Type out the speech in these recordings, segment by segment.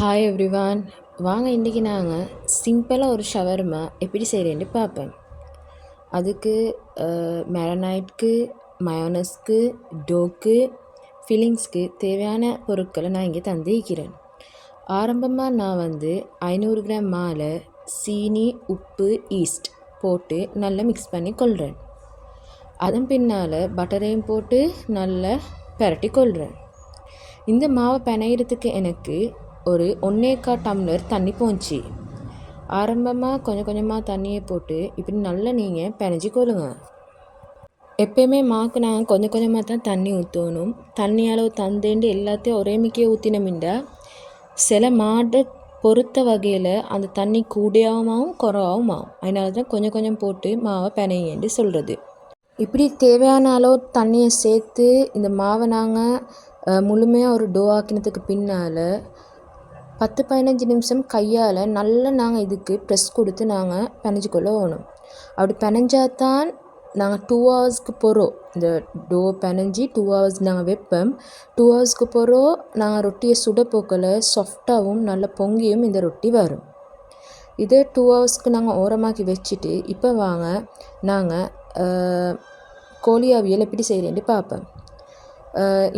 Hi everyone. வாங்க இன்றைக்கி நாங்கள் சிம்பிளாக ஒரு ஷவர்மா எப்படி செய்கிறேன்னு பார்ப்பேன். அதுக்கு மேரனைட்க்கு, மயோனஸ்க்கு, டோக்கு, ஃபில்லிங்ஸ்க்கு தேவையான பொருட்களை நான் இங்கே தந்திருக்கிறேன். ஆரம்பமாக நான் 500 கிராம் மாலை, சீனி, உப்பு, ஈஸ்ட் போட்டு நல்லா மிக்ஸ் பண்ணி கொள்கிறேன். அதன் பின்னால் பட்டரையும் போட்டு நல்லா பரட்டி கொள்கிறேன். இந்த மாவை பிணையிறதுக்கு எனக்கு ஒரு 1/4 டம்ளர் தண்ணி போச்சு. ஆரம்பமாக கொஞ்சம் கொஞ்சமாக தண்ணியை போட்டு இப்படி நல்லா நீங்கள் பிணைஞ்சி கொள்ளுங்க. எப்போயுமே மாவுக்கு நாங்கள் கொஞ்சம் கொஞ்சமாக தான் தண்ணி ஊற்றணும். தண்ணி அளவு தந்தேண்டு எல்லாத்தையும் ஒரே மிக்கையே ஊற்றினோம்டா சில மாடை பொறுத்த வகையில் அந்த தண்ணி கூடியாகவும் குறவாகவும் ஆகும். அதனால தான் கொஞ்சம் கொஞ்சம் போட்டு மாவை பிணையேன்னு சொல்கிறது. இப்படி தேவையான அளவு தண்ணியை சேர்த்து இந்த மாவை நாங்கள் முழுமையாக ஒரு டோ ஆக்கினதுக்கு பின்னால் 10-15 நிமிஷம் கையால் நல்லா நாங்கள் இதுக்கு ப்ரெஸ் கொடுத்து நாங்கள் பிணைஞ்சிக்கொள்ள வேணும். அப்படி பிணைஞ்சாதான் நாங்கள் 2 ஹவர்ஸ்க்கு போகிறோம். இந்த டோ பிணைஞ்சி 2 ஹவர்ஸ் நாங்கள் வைப்போம். 2 ஹவர்ஸ்க்கு போகிறோம் நாங்கள் ரொட்டியை சுட போக்கில் சாஃப்டாகவும் நல்லா பொங்கியும் இந்த ரொட்டி வரும். இதே 2 ஹவர்ஸ்க்கு நாங்கள் ஓரமாக்கி வச்சுட்டு இப்போ வாங்க நாங்கள் கோழி அவியல் எப்படி செய்கிறேன்னு பார்ப்பேன்.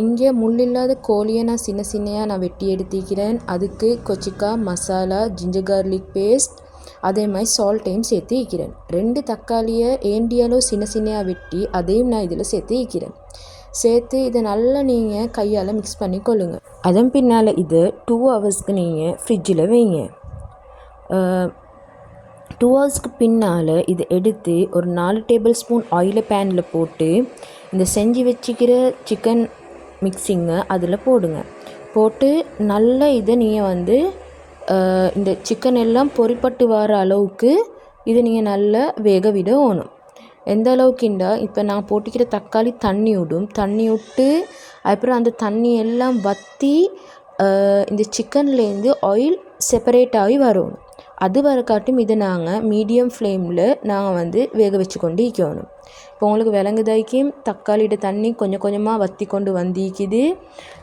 இங்கே முள்ளில்லாத கோழியை நான் சின்ன சின்னையாக நான் வெட்டி எடுத்துக்கிறேன். அதுக்கு கொச்சிக்காய் மசாலா, ஜிஞ்சர் கார்லிக் பேஸ்ட், அதே மாதிரி சால்ட்டையும் சேர்த்து வைக்கிறேன். 2 தக்காளியை ஏண்டியாலோ சின்ன சின்னையாக வெட்டி அதையும் நான் இதில் சேர்த்து வைக்கிறேன். சேர்த்து இதை நல்லா நீங்கள் கையால் மிக்ஸ் பண்ணி கொள்ளுங்க. அதன் பின்னால் இது 2 ஹவர்ஸ்க்கு நீங்கள் ஃப்ரிட்ஜில் வைங்க. 2 ஹவர்ஸ்க்கு பின்னால் இதை எடுத்து ஒரு 4 டேபிள் ஸ்பூன் ஆயிலை பேனில் போட்டு இந்த செஞ்சு வச்சுக்கிற சிக்கன் மிக்ஸிங்கை அதில் போடுங்க. போட்டு நல்லா இதை நீங்கள் இந்த சிக்கன் எல்லாம் பொரிப்பட்டு வர அளவுக்கு இதை நீங்கள் நல்லா வேக விடணும். எந்த அளவுக்குண்டா இப்போ நான் போட்டுக்கிற தக்காளி தண்ணி விடும். தண்ணி விட்டு அப்புறம் அந்த தண்ணி எல்லாம் வற்றி இந்த சிக்கன்லேருந்து ஆயில் செப்பரேட் ஆகி வரும். அது வரக்காட்டும் இதை நாங்கள் மீடியம் ஃப்ளேமில் நாங்கள் வேக வச்சு கொண்டு இருக்கணும். இப்போ உங்களுக்கு விளங்குதாய்க்கும் தக்காளியோட தண்ணி கொஞ்சம் கொஞ்சமாக வற்றி கொண்டு வந்திக்குது.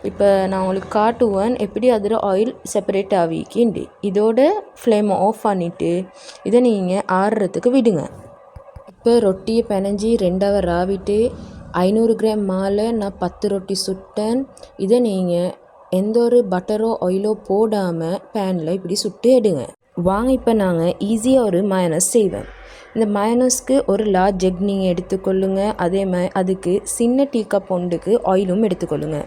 இப்போ நான் உங்களுக்கு காட்டுவேன் எப்படி அதில் ஆயில் செப்பரேட் ஆகிக்கிண்டு. இதோட ஃப்ளேமை ஆஃப் பண்ணிவிட்டு இதை நீங்கள் ஆறுறதுக்கு விடுங்க. இப்போ ரொட்டியை பிணைஞ்சி 2 ஹவர் ஆவிட்டு 500 கிராம் மாலை நான் 10 ரொட்டி சுட்டேன். இதை நீங்கள் எந்த ஒரு பட்டரோ ஆயிலோ போடாமல் பேனில் இப்படி சுட்டு எடுங்க. வாங்க இப்போ நாங்கள் ஈஸியாக ஒரு மயோனஸ் செய்வேன். இந்த மயோனஸ்க்கு ஒரு லார்ஜ் எக் நீங்கள் எடுத்துக்கொள்ளுங்க. அதே மாதிரி அதுக்கு சின்ன டீ கப் ஒன்றுக்கு ஆயிலும் எடுத்துக்கொள்ளுங்க.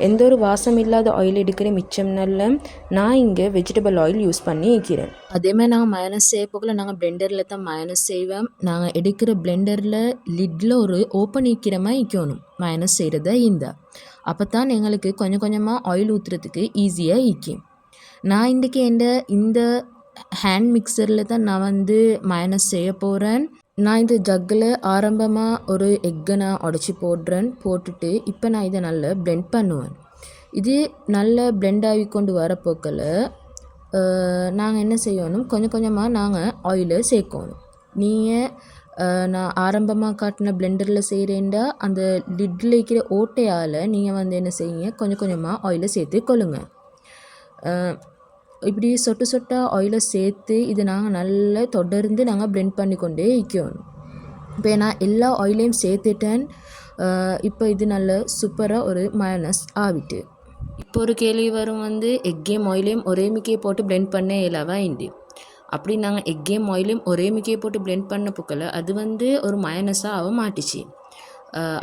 எந்த ஒரு வாசம் இல்லாத ஆயில் எடுக்கிற மிச்சம் நல்ல நான் இங்கே வெஜிடபிள் ஆயில் யூஸ் பண்ணி வைக்கிறேன். அதே மாதிரி நாங்கள் மயோனஸ் செய்ய போகல நாங்கள் பிளெண்டரில் தான் மயோனஸ் செய்வோம். நாங்கள் எடுக்கிற பிளெண்டரில் லிட்டில் ஒரு ஓப்பன் வைக்கிற மாதிரி வைக்கணும் மயோனஸ் செய்கிறத அப்போ தான் எங்களுக்கு கொஞ்சம் கொஞ்சமாக ஆயில் ஊற்றுறதுக்கு ஈஸியாக ஈக்கும். நான் இன்றைக்கி இந்த ஹேண்ட் மிக்சரில் தான் நான் மயோனஸ் செய்ய போகிறேன். நான் இந்த ஜக்கில் ஆரம்பமாக ஒரு எக்கை நான் உடச்சி போடுறேன். போட்டுட்டு இப்போ நான் இதை நல்லா பிளெண்ட் பண்ணுவேன். இது நல்லா பிளெண்ட் ஆகி கொண்டு வரப்போக்கில் நாங்கள் என்ன செய்யணும், கொஞ்சம் கொஞ்சமாக நாங்கள் ஆயிலை சேர்க்கணும். நீங்கள் நான் ஆரம்பமாக காட்டின பிளெண்டரில் செய்கிறேன்டா அந்த லிட்டில் இருக்கிற ஓட்டையால் நீங்கள் என்ன செய்யுங்க, கொஞ்சம் கொஞ்சமாக ஆயிலை சேர்த்து கொள்ளுங்கள். இப்படி சொட்டு சொட்டாக ஆயிலை சேர்த்து இது நாங்கள் நல்லா தொடர்ந்து நாங்கள் பிளெண்ட் பண்ணி கொண்டே வைக்கணும். இப்போ நான் எல்லா ஆயிலையும் சேர்த்துட்டேன். இப்போ இது நல்ல சூப்பராக ஒரு மயோனஸ் ஆகிட்டு. இப்போ ஒரு கேள்வி வரும், எக்கையும் ஆயிலையும் ஒரே மிக்கையை போட்டு பிளெண்ட் பண்ண இயலாவா இண்டி. அப்படி நாங்கள் எக்கையும் ஆயிலையும் ஒரே மிக்கையை போட்டு பிளெண்ட் பண்ண போக்கில் அது ஒரு மயோனஸாக ஆக மாட்டுச்சு.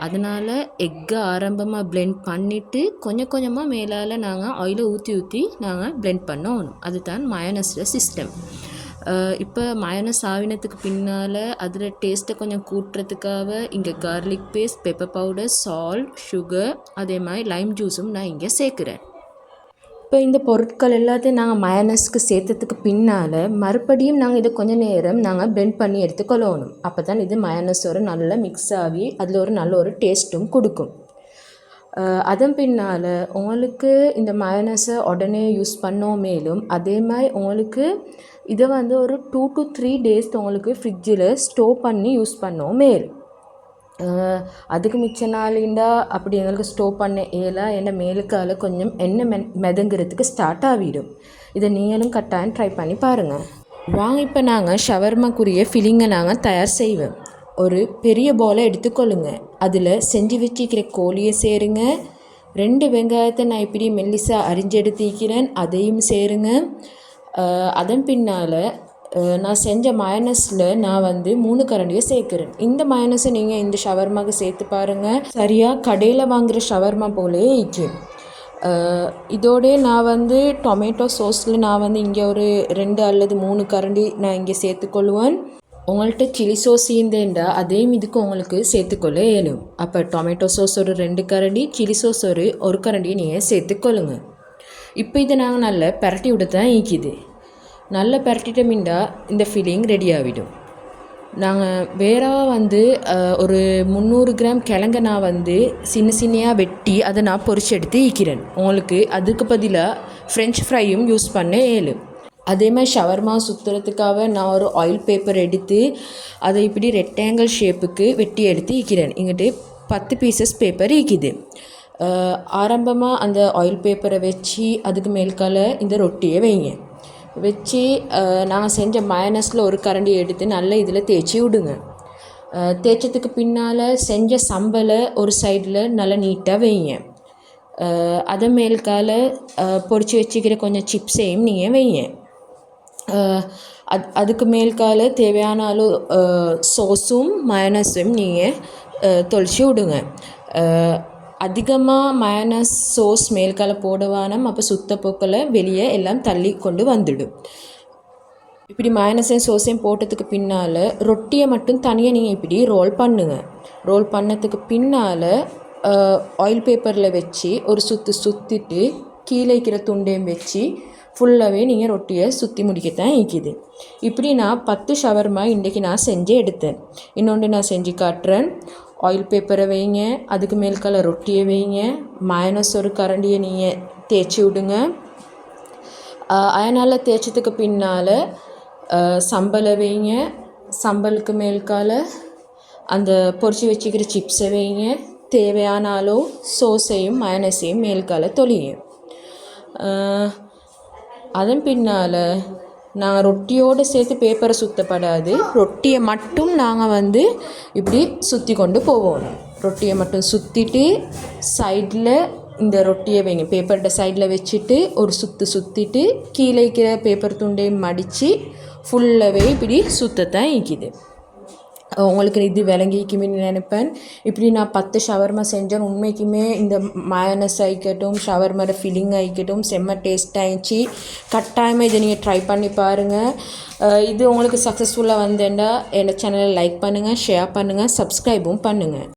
அதனால் எக்கை ஆரம்பமாக பிளெண்ட் பண்ணிவிட்டு கொஞ்சம் கொஞ்சமாக மேலால் நாங்கள் ஆயிலை ஊற்றி நாங்கள் பிளெண்ட் பண்ணணும். அதுதான் மயோனஸில் சிஸ்டம். இப்போ மயோனஸ் ஆவினத்துக்கு பின்னால் அதில் டேஸ்ட்டை கொஞ்சம் கூட்டுறதுக்காக இங்கே garlic paste, pepper powder, salt, sugar, அதே மாதிரி லைம் ஜூஸும் நான் இங்கே சேர்க்குறேன். இப்போ இந்த பொருட்கள் எல்லாத்தையும் நாங்கள் மயோனஸ்க்கு சேர்த்ததுக்கு பின்னால் மறுபடியும் நாங்கள் இதை கொஞ்சம் நேரம் நாங்கள் பிளெண்ட் பண்ணி எடுத்துக்கொள்ளணும். அப்போ தான் இது மயோனஸோட நல்லா மிக்ஸ் ஆகி அதில் ஒரு நல்ல ஒரு டேஸ்ட்டும் கொடுக்கும். அதன் பின்னால் உங்களுக்கு இந்த மயோனஸை உடனே யூஸ் பண்ணோம். மேலும் அதே மாதிரி உங்களுக்கு இதை ஒரு 2 to 3 days உங்களுக்கு ஃப்ரிட்ஜில் ஸ்டோர் பண்ணி யூஸ் பண்ணோம். மேலும் அதுக்கு மிச்ச நாளிண்டா அப்படி எங்களுக்கு ஸ்டோப் பண்ண என்ன மேலுக்கால கொஞ்சம் எண்ணெய் மிதங்கிறதுக்கு ஸ்டார்ட் ஆகிடும். இதை நீங்களும் கட்டாயம் ட்ரை பண்ணி பாருங்கள். வாங்க இப்போ நாங்கள் ஷவர்மாக்குரிய ஃபில்லிங்கை நாங்கள் தயார் செய்வோம். ஒரு பெரிய பவுலை எடுத்துக்கொள்ளுங்க. அதில் செஞ்சு வச்சுக்கிற கோழியை சேருங்க. 2 வெங்காயத்தை நான் இப்படி மெல்லிசாக அரிஞ்செடுத்திக்கிறேன், அதையும் சேருங்க. அதன் பின்னால் நான் செஞ்ச மயனஸில் நான் 3 கரண்டியை சேர்க்குறேன். இந்த மயனஸை நீங்கள் இந்த ஷவர்மாவுக்கு சேர்த்து பாருங்கள். சரியாக கடையில் வாங்குகிற ஷவர்மா போலே இருக்கும். இதோடய நான் டொமேட்டோ சோஸில் நான் இங்கே ஒரு 2 அல்லது 3 கரண்டி நான் இங்கே சேர்த்துக்கொள்வேன். உங்கள்கிட்ட சில்லி சோஸ் இருந்தேன்டா அதையும் இதுக்கு உங்களுக்கு சேர்த்துக்கொள்ள இயலும். அப்போ டொமேட்டோ சோஸ் ஒரு 2 கரண்டி, சில்லி சோஸ் ஒரு கரண்டியை நீங்கள் சேர்த்துக்கொள்ளுங்க. இப்போ இதை நாங்கள் நல்லா பரட்டி விட தான் ஈக்குது. நல்லா பரட்டிட்டோம்னா இந்த ஃபில்லிங் ரெடி ஆகிடும். நாங்கள் வேற ஒரு 300 கிராம் கிழங்க நான் சின்ன சின்னையாக வெட்டி அதை நான் பொரிச்சு எடுத்து ஈக்கிறேன். உங்களுக்கு அதுக்கு பதிலாக ஃப்ரெஞ்ச் ஃப்ரையும் யூஸ் பண்ண இயலும். அதே மாதிரி ஷவர்மா சுற்றுறதுக்காக நான் ஒரு ஆயில் பேப்பர் எடுத்து அதை இப்படி ரெக்டாங்கிள் ஷேப்புக்கு வெட்டி எடுத்து ஈக்கிறேன். இங்கிட்டு 10 பீசஸ் பேப்பர் ஈக்குது. ஆரம்பமாக அந்த ஆயில் பேப்பரை வச்சு அதுக்கு மேல்கால இந்த ரொட்டியை வைங்க. வச்சு நாங்கள் செஞ்ச மயனஸில் ஒரு கரண்டி எடுத்து நல்லா இதில் தேய்ச்சி விடுங்க. தேய்ச்சதுக்கு பின்னால் செஞ்ச சம்பலை ஒரு சைடில் நல்லா நீட்டாக வைங்க. அதை மேல்கால பொரிச்சு வச்சுக்கிற கொஞ்சம் சிப்ஸையும் நீங்கள் வைங்க. அதுக்கு மேல்கால தேவையான அளவு சோஸும் மயனஸும் நீங்கள் தொளிச்சு விடுங்க. அதிகமாக மயனஸ் சோஸ் மேல்கால போடவானம், அப்போ சுத்த போக்கில் வெளியே எல்லாம் தள்ளி கொண்டு வந்துடும். இப்படி மயனஸையும் சோஸையும் போட்டதுக்கு பின்னால் ரொட்டியை மட்டும் தனியாக நீங்கள் இப்படி ரோல் பண்ணுங்கள். ரோல் பண்ணதுக்கு பின்னால் ஆயில் பேப்பரில் வச்சு ஒரு சுற்றிட்டு கீழே இருக்கிற துண்டையும் வச்சு ஃபுல்லாகவே நீங்கள் ரொட்டியை சுற்றி முடிக்கத்தான் ஈக்குது. இப்படி நான் 10 ஷவர்மா இன்றைக்கி நான் செஞ்சு எடுத்தேன். இன்னொன்று நான் செஞ்சு காட்டுறேன். ஆயில் பேப்பரை வைங்க, அதுக்கு மேல்கால ரொட்டியை வைங்க, மயனஸ் ஒரு கரண்டியை நீங்கள் தேய்ச்சி விடுங்க. அதனால் தேய்ச்சதுக்கு பின்னால் சம்பலை வைங்க. சம்பலுக்கு மேல்கால அந்த பொரிச்சு வச்சுக்கிற சிப்ஸை வைங்க. தேவையான அளவு சோஸையும் மயனஸையும் மேல்கால தொளிங்க. அதன் பின்னால் நாங்கள் ரொட்டியோடு சேர்த்து பேப்பரை சுற்றப்படாது, ரொட்டியை மட்டும் நாங்கள் இப்படி சுற்றி கொண்டு போவோம். ரொட்டியை மட்டும் சுற்றிட்டு சைடில் இந்த ரொட்டியை வைங்க. பேப்பர்கிட்ட சைடில் வச்சுட்டு ஒரு சுற்றிட்டு கீழே இருக்கிற பேப்பர் துண்டையும் மடித்து ஃபுல்லாகவே இப்படி சுற்றத்தான் ஈக்குது. உங்களுக்கு இது விளங்கிக்குமே நினைப்பேன். இப்படி நான் 10 ஷவர்மா செஞ்சேன். உண்மைக்குமே இந்த மயனஸ் ஆகிக்கட்டும், ஷவர்மார ஃபில்லிங் ஆகிக்கட்டும் செம்ம டேஸ்ட் ஆகிடுச்சு. கட்டாயமாக இதை நீங்கள் ட்ரை பண்ணி பாருங்கள். இது உங்களுக்கு சக்ஸஸ்ஃபுல்லாக வந்தேன்டா என்னோட சேனலை லைக் பண்ணுங்கள், ஷேர் பண்ணுங்கள், சப்ஸ்கிரைபும் பண்ணுங்கள்.